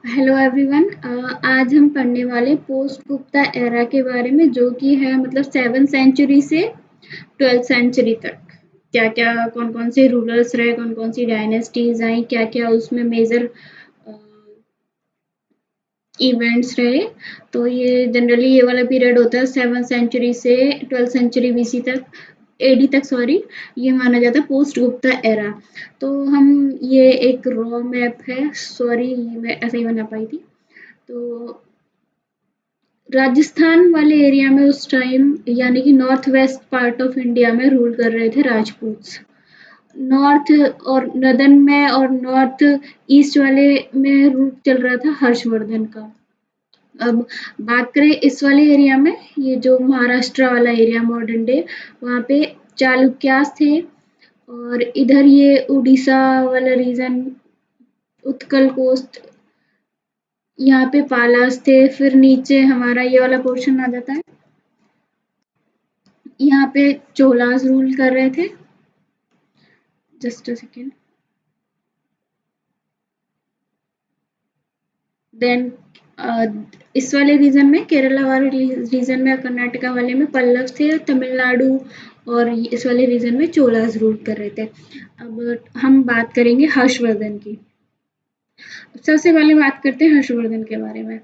Hello everyone. आज हम पढ़ने वाले पोस्ट गुप्ता एरा के बारे में, जो कि है मतलब 7th सेंचुरी से 12th सेंचुरी तक। क्या क्या कौन कौन से रूलर्स रहे, कौन कौन सी डायनेस्टीज आई, क्या क्या उसमें मेजर इवेंट्स रहे। तो ये जनरली ये वाला पीरियड होता है 7th सेंचुरी से 12th सेंचुरी बीसी तक, एडी तक सॉरी। ये माना जाता है पोस्ट गुप्ता एरा। तो हम ये एक रॉ मैप है, सॉरी मैं ऐसे ही बना पाई थी। तो राजस्थान वाले एरिया में उस टाइम, यानी कि north west part of India में रूल कर रहे थे राजपूत। नॉर्थ और नदन में और नॉर्थ ईस्ट वाले में रूल चल रहा था हर्षवर्धन का। अब बात करें इस वाले एरिया में, ये जो महाराष्ट्र वाला एरिया मॉडर्न डे, वहाँ पे चालुक्यास थे। और इधर ये उड़ीसा वाला रीजन, उत्कल कोस्ट, यहाँ पे पालास थे। फिर नीचे हमारा ये वाला पोर्शन आ जाता है, यहाँ पे चोलास रूल कर रहे थे। Just a second. देन इस वाले रीजन में, केरला वाले रीजन में, कर्नाटका वाले में पल्लव थे। तमिलनाडु और इस वाले रीजन में चोलास रूल कर रहे थे। अब हम बात करेंगे हर्षवर्धन की। सबसे पहले बात करते हैं हर्षवर्धन के बारे में।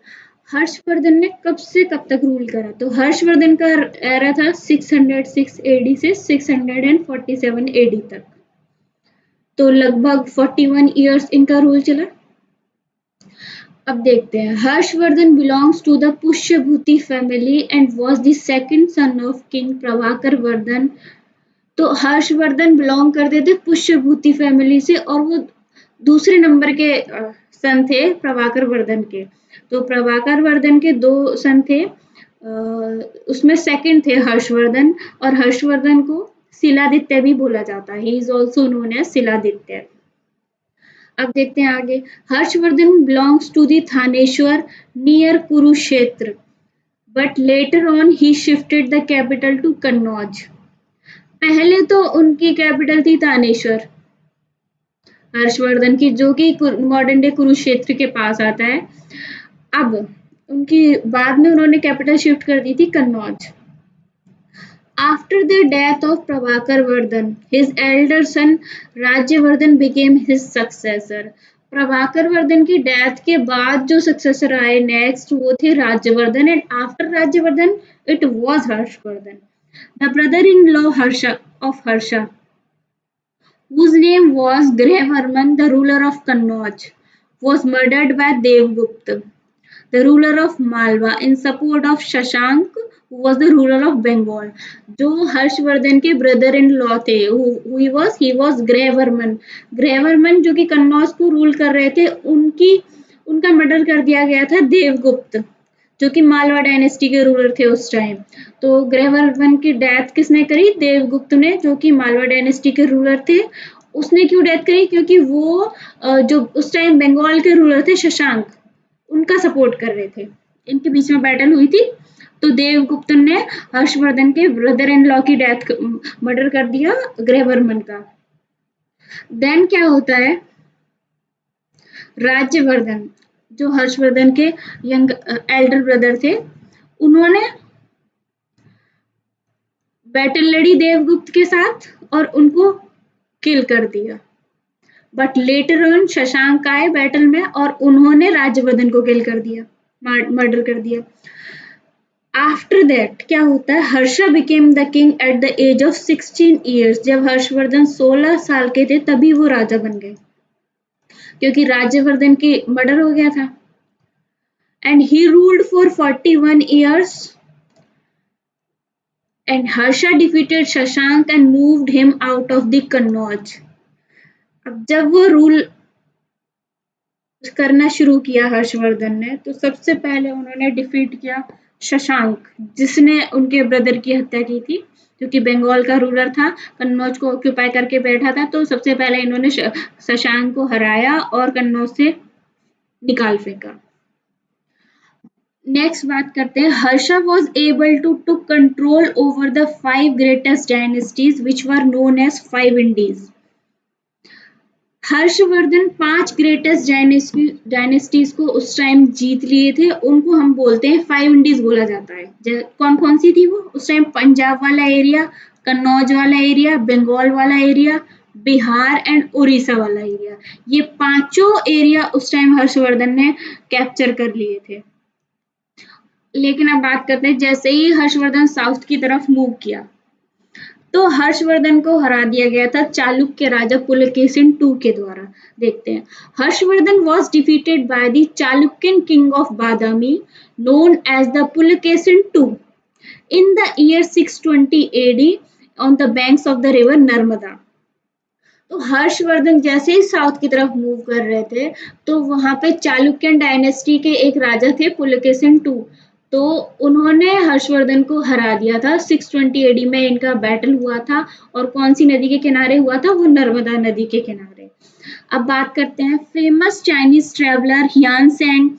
हर्षवर्धन ने कब से कब तक रूल करा? तो हर्षवर्धन का एरा था 606 एडी से 647 एडी तक। तो लगभग 41 इयर्स इनका रूल चला। अब देखते हैं। Harshavardhan belongs to the Pushyabhuti family and was the second son of king Prabhakar Vardhan. तो हर्षवर्धन बिलोंग करते थे पुष्यभूति फैमिली से, और वो दूसरे नंबर के सन थे प्रभाकर वर्धन के। तो प्रभाकर वर्धन के दो सन थे, उसमें सेकंड थे हर्षवर्धन। और हर्षवर्धन को शिलादित्य भी बोला जाता है, he is also known as Shiladitya. अब देखते हैं आगे। Harshavardhan belongs to the Thaneshwar near Kurukshetra, but later on he shifted the capital to Kannauj. पहले तो उनकी कैपिटल थी थानेश्वर, हर्षवर्धन की, जो कि मॉडर्न डे कुरुक्षेत्र के पास आता है। अब उनकी बाद में उन्होंने कैपिटल शिफ्ट कर दी थी Kannauj. After the death of Prabhakar Vardhan, his elder son Rajyavardhan became his successor. Prabhakar Vardhan की डेथ के बाद जो सक्सेसर आए नेक्स्ट, वो थे Rajyavardhan. And after Rajyavardhan it was Harshvardhan, the brother in law Harsha of Harsha, whose name was Grehvarman, the ruler of Kannauj, was murdered by Devgupta, the ruler of Malwa, in support of Shashank, who was the ruler of Bengal. जो हर्षवर्धन के brother in law थे, he was ग्रेवर्मन। ग्रेवर्मन जो कि कन्नौज को rule कर रहे थे, उनका मर्डर कर दिया गया था देवगुप्त, जो कि मालवा डायनेस्टी के रूलर थे उस टाइम। तो ग्रहवर्धन की डेथ किसने करी? देवगुप्त ने, जो कि मालवा डायनेस्टी के रूलर थे। उसने क्यों डेथ करी? क्योंकि वो जो उस टाइम बंगाल के रूलर थे शशांक, उनका सपोर्ट कर रहे थे। इनके बीच में बैटल हुई थी, तो देवगुप्त ने हर्षवर्धन के ब्रदर इन लॉ की डेथ, मर्डर कर दिया ग्रहवर्मन का। देन क्या होता है, राज्यवर्धन जो हर्षवर्धन के यंग एल्डर ब्रदर थे, उन्होंने बैटल लड़ी देवगुप्त के साथ और उनको किल कर दिया। बट लेटर ऑन शशांक आए बैटल में और उन्होंने राज्यवर्धन को किल कर दिया, मर्डर कर दिया। आफ्टर दैट क्या होता है, Harsha became the king at the age of 16 years. जब हर्षवर्धन 16 साल के थे तभी वो राजा बन गए, क्योंकि राज्यवर्धन की मर्डर हो गया था। And he ruled for 41 years and Harsha defeated Shashank and moved him out of the Kannauj. अब जब वो रूल करना शुरू किया हर्षवर्धन ने, तो सबसे पहले उन्होंने डिफीट किया शशांक, जिसने उनके ब्रदर की हत्या की थी, क्योंकि बंगाल का रूलर था, कन्नौज को ऑक्यूपाई करके बैठा था। तो सबसे पहले इन्होंने शशांक को हराया और कन्नौज से निकाल फेंका। नेक्स्ट बात करते हैं। Harsha was able to to control over the 5 greatest dynasties which were known as 5 Indies. Harshavardhan 5 greatest dynasties को उस टाइम जीत लिए थे, उनको हम बोलते हैं 5 इंडीज बोला जाता है। कौन कौन सी थी वो उस टाइम? पंजाब वाला एरिया, कन्नौज वाला एरिया, बंगाल वाला एरिया, बिहार एंड उड़ीसा वाला एरिया। ये पांचों एरिया उस टाइम हर्षवर्धन ने कैप्चर कर लिए थे। लेकिन अब बात करते हैं, जैसे ही हर्षवर्धन साउथ की तरफ मूव किया तो हर्षवर्धन को हरा दिया गया था चालुक्य राजा पुलकेशिन II के द्वारा। देखते हैं, Harshvardhan was defeated by the Chalukyan king of Badami known as the Pulakeshin II in the year 620 AD on the banks of the river Narmada। तो हर्षवर्धन जैसे ही साउथ की तरफ मूव कर रहे थे तो वहां पे चालुक्यन डायनेस्टी के एक राजा थे पुलकेशिन II। तो उन्होंने हर्षवर्धन को हरा दिया था। 620 एडी में इनका बैटल हुआ था और कौन सी नदी के किनारे हुआ था? वो नर्मदा नदी के किनारे। अब बात करते हैं, famous Chinese traveller Hiuen Tsang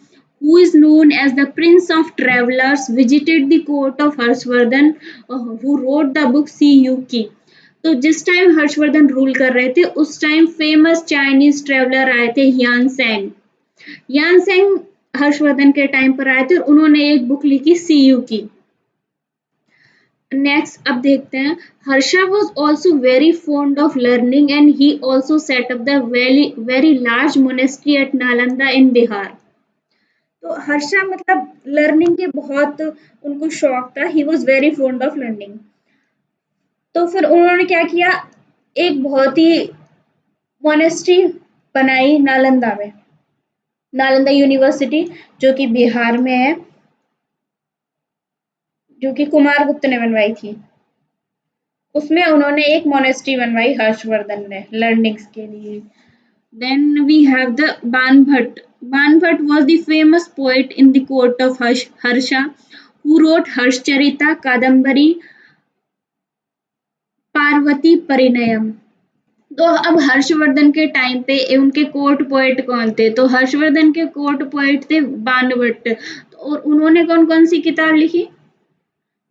who is known as the prince of travelers visited the court of Harshvardhan who wrote the book Siyuki। तो जिस टाइम हर्षवर्धन रूल कर रहे थे उस टाइम फेमस चाइनीज ट्रेवलर आए थे हियान सेंग। हियान सेंग हर्षवर्धन के टाइम पर आए थे और उन्होंने एक बुक लिखी सीयू की। नेक्स्ट अब देखते हैं, Harsha was also very fond of learning and he also set up the very large monastery at Nalanda in Bihar. तो हर्षा मतलब लर्निंग के बहुत उनको शौक था, he was very fond of learning. तो फिर उन्होंने क्या किया, एक बहुत ही मोनेस्ट्री बनाई नालंदा में, नालंदा यूनिवर्सिटी जो कि बिहार में है, जो कि कुमारगुप्त ने बनवाई थी। उसमें उन्होंने एक मोनेस्ट्री बनवाई हर्षवर्धन ने लर्निंग्स के लिए। Then we have the Banabhatta. Banabhatta was the famous poet in the court of Harsha who wrote Harshacharita, Kadambari, Parvati Parinayam. तो अब हर्षवर्धन के टाइम पे उनके कोर्ट पोएट कौन थे? तो हर्षवर्धन के कोर्ट पोएट थे बाणभट्ट। और उन्होंने कौन कौन सी किताब लिखी?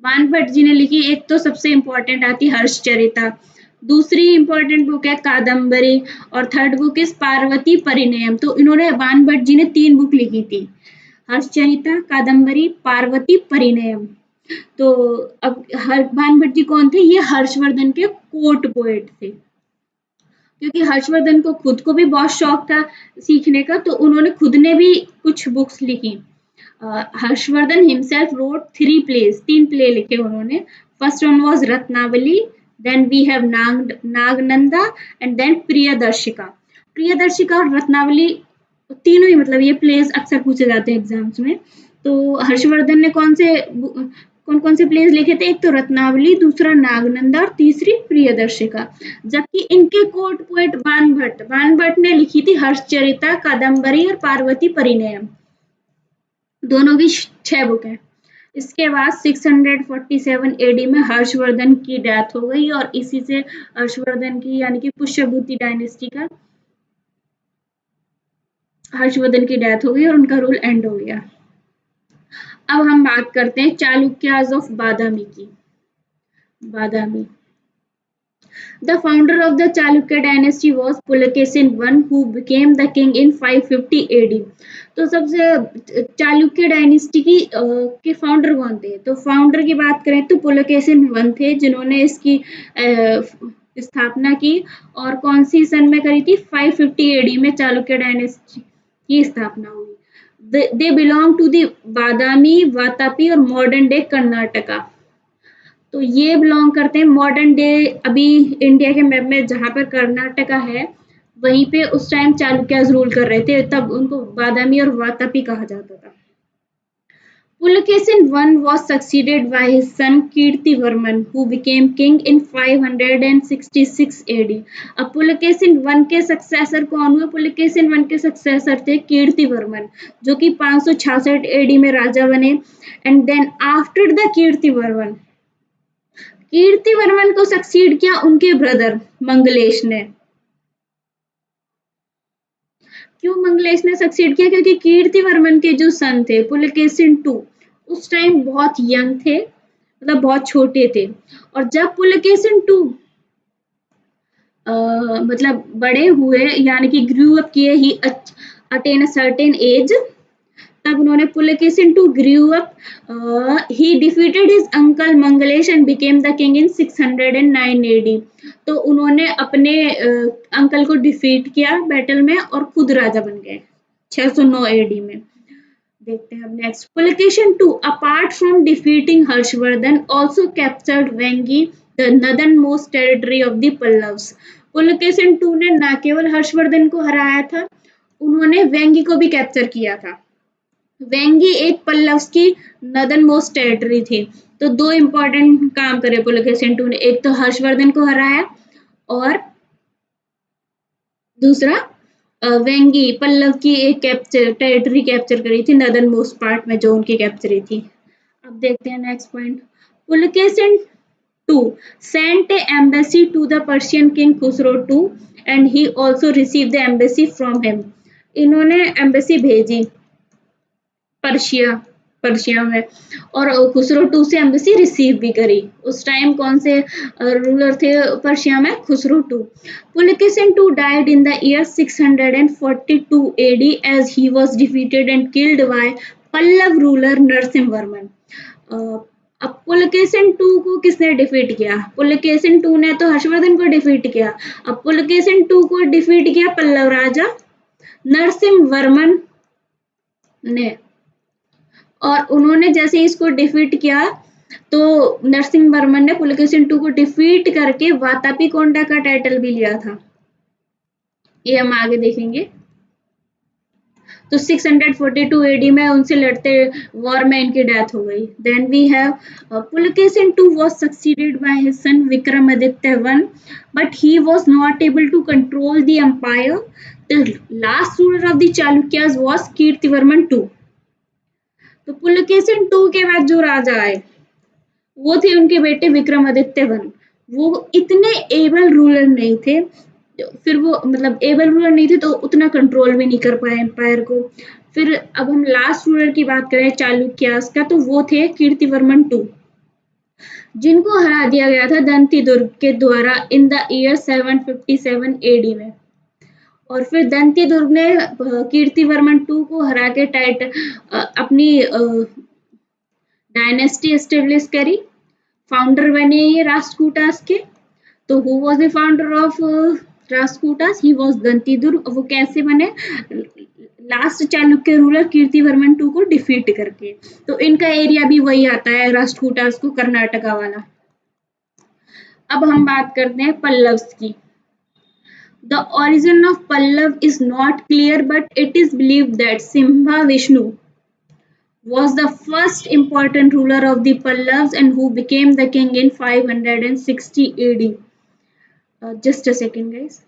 बाणभट्ट जी ने लिखी, एक तो सबसे इंपॉर्टेंट आती हर्षचरिता, दूसरी इंपॉर्टेंट बुक है कादम्बरी और third book is Parvati Parinayam. तो इन्होंने बाणभट्ट जी ने 3 बुक लिखी थी, हर्षचरिता, कादम्बरी, पार्वती परिणयम। तो अब बाणभट्ट जी कौन थे? ये हर्षवर्धन के कोर्ट पोएट थे। क्योंकि हर्षवर्धन को खुद को भी बहुत शौक था सीखने का, तो उन्होंने खुद ने भी कुछ बुक्स लिखी। Harshavardhan himself wrote 3 plays, 3 play लिखे उन्होंने। First one was Ratnavali, then we have Nagananda and then Priyadarshika. Priyadarshika और रत्नावली तीनों ही मतलब ये प्लेज अक्सर पूछे जाते हैं एग्जाम्स में। तो हर्षवर्धन ने कौन कौन से प्लेस लिखे थे? एक तो रत्नावली, दूसरा नागनंदा और तीसरी प्रियदर्शिका। जबकि इनके कोर्ट पोएट बाणभट्ट ने लिखी थी हर्षचरिता, कादम्बरी और पार्वती परिणयम, दोनों की 6 बुक है। इसके बाद 647 एडी में हर्षवर्धन की डेथ हो गई और इसी से हर्षवर्धन की यानी कि पुष्यभूति डायनेस्टी का हर्षवर्धन की डेथ हो गई और उनका रूल एंड हो गया। अब हम बात करते हैं चालुक्याज ऑफ बादामी की। बादामी, the founder of the Chalukya dynasty was Pulakeshin I who became the king in 550 AD। तो सबसे चालुक्य डायनेस्टी के फाउंडर कौन थे? तो फाउंडर की बात करें तो पुलकेशिन I थे जिन्होंने इसकी स्थापना की और कौन सी सन में करी थी? 550 एडी में चालुक्य डायनेस्टी की स्थापना हुई। दे बिलोंग टू द बादामी, वातापी और मॉडर्न डे कर्नाटका। तो ये बिलोंग करते हैं मॉडर्न डे, अभी इंडिया के मैप में जहाँ पर कर्नाटका है वहीं पे उस टाइम चालुक्याज रूल कर रहे थे, तब उनको बादामी और वातापी कहा जाता था। Pulakeshin I was succeeded by his son Kirtivarman who became king in 566 AD। अब पुलकेशिन I के सक्सेसर कौन हुए? पुलकेशिन I के सक्सेसर थे कीर्तिवर्मन जो कि 566 एडी में राजा बने। And then after the Kirtivarman को सक्सीड किया उनके ब्रदर मंगलेश ने। क्यों मंगलेश ने सक्सीड किया? क्योंकि कीर्तिवर्मन के जो सन थे पुलकेशिन II उस टाइम बहुत यंग थे, मतलब बहुत छोटे थे। और जब पुलकेशिन II मतलब बड़े हुए यानी कि ग्रू अप किए he attain a certain age, तब उन्होंने Pulakeshin two grew up he defeated his uncle Mangalesh and became the king in 609 AD. तो उन्होंने अपने अंकल को डिफीट किया बैटल में और खुद राजा बन गए 609 एडी में। देखते हैं अब next. Pulakeshin two apart from defeating Harshavardhan also captured Vengi the northernmost territory of the Pallavas. Pulakeshin two ने न केवल हर्षवर्धन को हराया था, उन्होंने वेंगी को भी कैप्चर किया था। वेंगी एक पल्लव्स की नदर्न मोस्ट टेरिटरी थी। तो दो इंपॉर्टेंट काम करे पुलकेशिन टू ने, एक तो हर्षवर्धन को हराया और दूसरा वेंगी पल्लव की एक कैप्चर टेरिटरी कैप्चर करी थी नदर्न मोस्ट पार्ट में जो उनकी कैप्चरी थी। अब देखते हैं next point. Pulakeshin two sent a embassy to the Persian king Khusro II and he also received the embassy from him। इन्होंने एम्बेसी भेजी पर्शिया पर्शिया में और खुसरो टू से एम्बेसी रिसीव भी करी। उस टाइम कौन से रूलर थे पर्शिया में? Khusrau two. Pulakeshin two died in the year 642 AD as he was defeated and killed by Pallava ruler Narasimha Varman. अब पुलकेशिन टू को किसने डिफीट किया? पुलकेशिन टू ने तो हर्षवर्धन को डिफीट किया। अब पुलकेशिन टू को डिफीट किया पल्लव राजा नरसिंह वर्मन ने, और उन्होंने जैसे इसको डिफीट किया तो नरसिंह वर्मन ने पुलकेशिन टू को डिफीट करके वातापी कोंडा का टाइटल भी लिया था। ये हम आगे देखेंगे। तो 642 एडी में उनसे लड़ते वॉर में इनकी डेथ हो गई। Then we have Pulakeshin two was succeeded by his son Vikramaditya one but he was not able to control the empire. The last ruler of the Chalukyas was Kirtivarman two. तो पुलकेशिन टू के बाद जो राजा आए वो थे उनके बेटे विक्रमादित्य वन। वो इतने एबल रूलर नहीं थे, फिर वो मतलब एबल रूलर नहीं थे तो उतना कंट्रोल भी नहीं कर पाए एम्पायर को। फिर अब हम लास्ट रूलर की बात करें चालुक्यास का, तो वो थे कीर्तिवर्मन टू, जिनको हरा दिया गया था दंती दुर्ग के द्वारा इन द ईयर 757 एडी में। और फिर दंती दुर्ग ने कीर्तिवर्मन टू को हरा के अपनी डायनेस्टी एस्टेब्लिश करी, फाउंडर बने ये राष्ट्रकूटास के। तो who was the founder of Rashtrakutas? He was Dantidurga. वो कैसे बने? Last Chalukya ruler Kirtivarman two को डिफीट करके। तो इनका एरिया भी वही आता है राष्ट्रकूटास को, कर्नाटका वाला। अब हम बात करते हैं पल्लव्स की। The origin of Pallav is not clear, but it is believed that Simha Vishnu was the first important ruler of the Pallavs and who became the king in 560 AD. Just a second, guys.